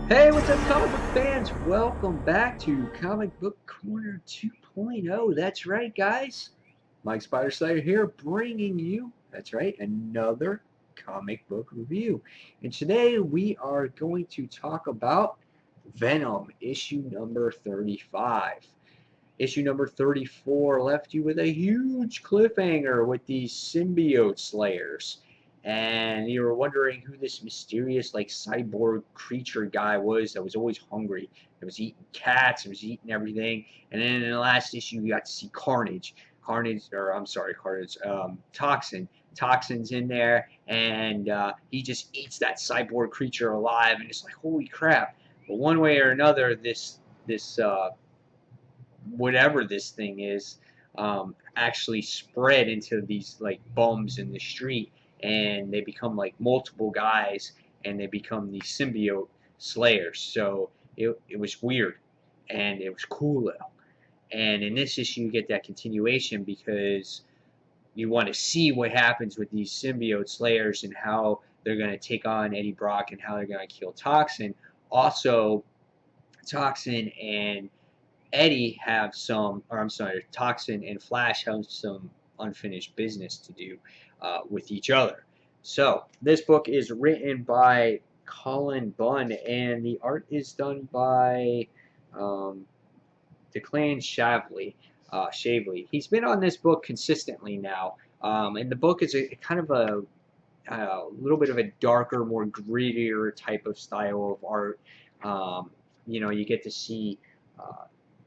Hey, what's up, comic book fans? Welcome back to Comic Book Corner 2.0. That's right, guys. Mike Spider Slayer here, bringing you, that's right, another comic book review. And today we are going to talk about Venom, issue number 35. Issue number 34 left you with a huge cliffhanger with these symbiote slayers. And you were wondering who this mysterious, like, cyborg creature guy was that was always hungry. That was eating cats, it was eating everything. And then in the last issue, you got to see Carnage. Toxin. Toxin's in there, and he just eats that cyborg creature alive, and it's like, holy crap. But one way or another, this whatever this thing is actually spread into these like bums in the street, and they become like multiple guys, and they become these symbiote slayers. So it was weird, and it was cool though. And in this issue, you get that continuation because you want to see what happens with these symbiote slayers and how they're going to take on Eddie Brock and how they're going to kill Toxin. Also, Toxin and Eddie have some, or I'm sorry, Toxin and Flash have some unfinished business to do with each other. So this book is written by Colin Bunn, and the art is done by Declan Shavely. He's been on this book consistently now, and the book is a kind of a little bit of a darker, more grittier type of style of art. You get to see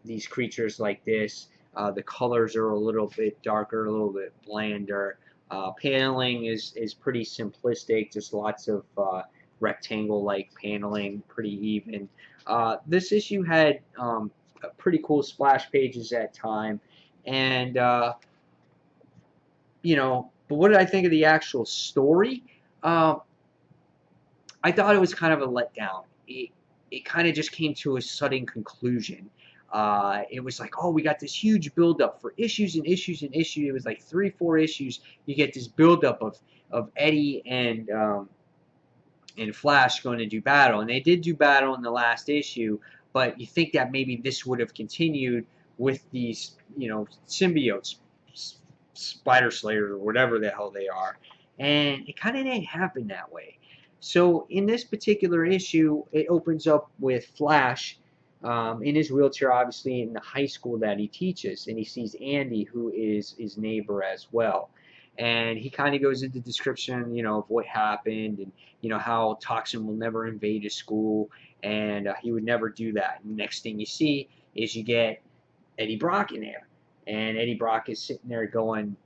these creatures like this. The colors are a little bit darker, a little bit blander. Paneling is pretty simplistic, just lots of rectangle-like paneling, pretty even. This issue had pretty cool splash pages at time, and but what did I think of the actual story? Uh, I thought it was kind of a letdown. It kind of just came to a sudden conclusion. It was like, oh, we got this huge buildup for issues and issues and issues. It was like 3, 4 issues. You get this buildup of Eddie and Flash going to do battle, and they did do battle in the last issue. But you think that maybe this would have continued with these, symbiotes, Spider Slayers, or whatever the hell they are, and it kind of didn't happen that way. So in this particular issue, it opens up with Flash in his wheelchair, obviously in the high school that he teaches, and he sees Andy, who is his neighbor as well. And he kind of goes into description, of what happened, and how Toxin will never invade his school, and he would never do that. And the next thing you see is you get Eddie Brock in there, and Eddie Brock is sitting there going,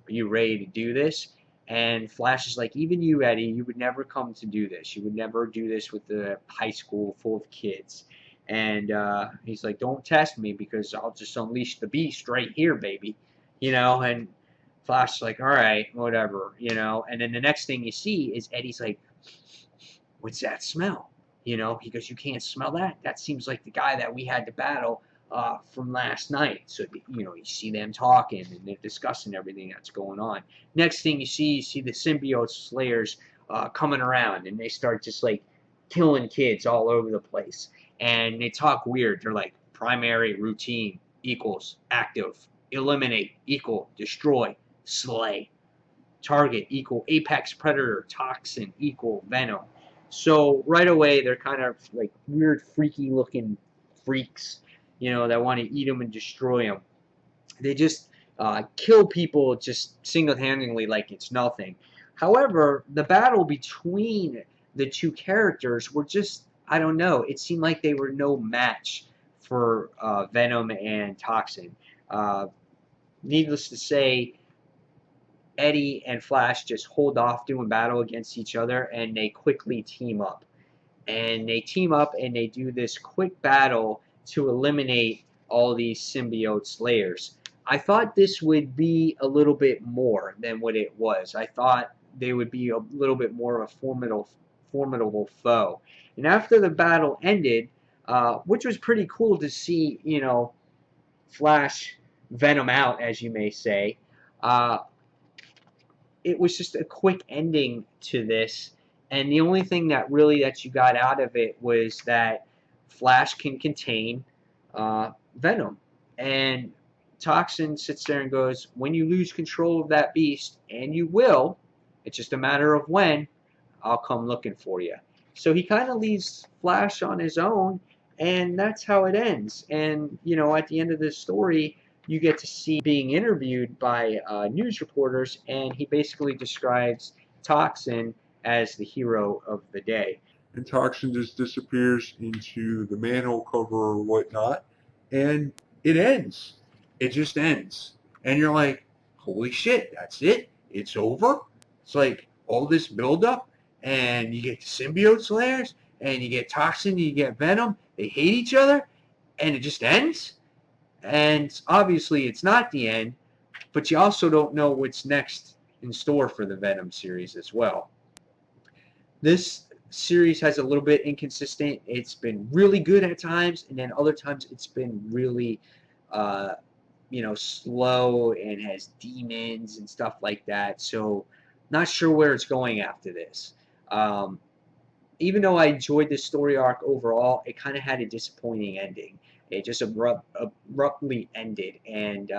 "Are you ready to do this?" And Flash is like, "Even you, Eddie, you would never come to do this. You would never do this with the high school full of kids." And he's like, "Don't test me because I'll just unleash the beast right here, baby." And Flash is like, "All right, whatever." And then the next thing you see is Eddie's like, "What's that smell?" He goes, "You can't smell that? That seems like the guy that we had to battle from last night." So, you see them talking and they're discussing everything that's going on. Next thing you see the symbiote slayers coming around, and they start just like killing kids all over the place. And they talk weird. They're like, primary routine equals active, eliminate equal destroy, slay, target equal apex predator, toxin equal venom. So right away they're kind of like weird, freaky looking freaks, that want to eat them and destroy them. They just kill people just single-handedly like it's nothing. However, the battle between the two characters were just, I don't know, it seemed like they were no match for Venom and Toxin. Uh, Needless to say, Eddie and Flash just hold off doing battle against each other, and they quickly team up. And they team up and they do this quick battle to eliminate all these symbiote slayers. I thought this would be a little bit more than what it was. I thought they would be a little bit more of a formidable foe. And after the battle ended, which was pretty cool to see, Flash Venom out, as you may say, it was just a quick ending to this, And the only thing that really that you got out of it was that Flash can contain Venom. And Toxin sits there and goes, when you lose control of that beast, and you will, it's just a matter of when, I'll come looking for you. So he kind of leaves Flash on his own, and that's how it ends. And, you know, at the end of this story, you get to see being interviewed by news reporters, and he basically describes Toxin as the hero of the day. And Toxin just disappears into the manhole cover or whatnot, and it ends. It just ends. And you're like, holy shit, that's it? It's over? It's like all this buildup, and you get the symbiote slayers, and you get Toxin, you get Venom, they hate each other, and it just ends? And obviously it's not the end, but you also don't know what's next in store for the Venom series as well. This series has a little bit inconsistent. It's been really good at times, and then other times it's been really, uh, slow and has demons and stuff like that. So, not sure where it's going after this. Um, Even though I enjoyed this story arc overall, it kind of had a disappointing ending. It just abruptly ended, and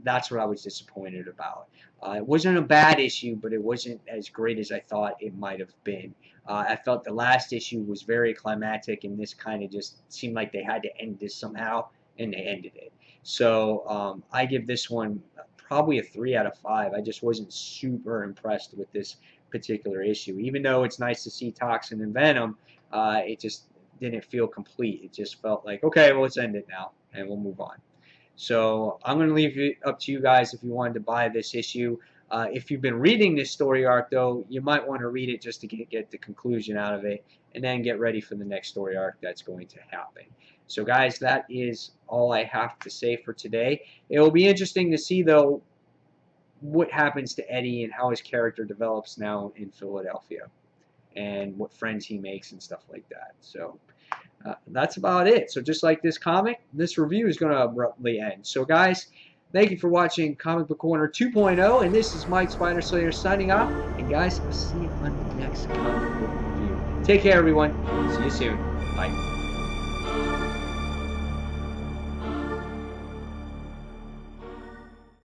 that's what I was disappointed about. It wasn't a bad issue, but it wasn't as great as I thought it might have been. I felt the last issue was very climactic, and this kind of just seemed like they had to end this somehow, and they ended it. So I give this one probably a 3 out of 5. I just wasn't super impressed with this particular issue. Even though it's nice to see Toxin and Venom, it just didn't feel complete. It just felt like, okay, well, let's end it now, and we'll move on. So I'm going to leave it up to you guys if you wanted to buy this issue. If you've been reading this story arc, though, you might want to read it just to get the conclusion out of it, and then get ready for the next story arc that's going to happen. So, guys, that is all I have to say for today. It will be interesting to see, though, what happens to Eddie and how his character develops now in Philadelphia, and what friends he makes and stuff like that. So that's about it. So just like this comic, this review is going to abruptly end. So guys, thank you for watching Comic Book Corner 2.0, and this is Mike Spider Slayer signing off. And guys, I'll see you on the next comic book review. Take care, everyone. See you soon. Bye.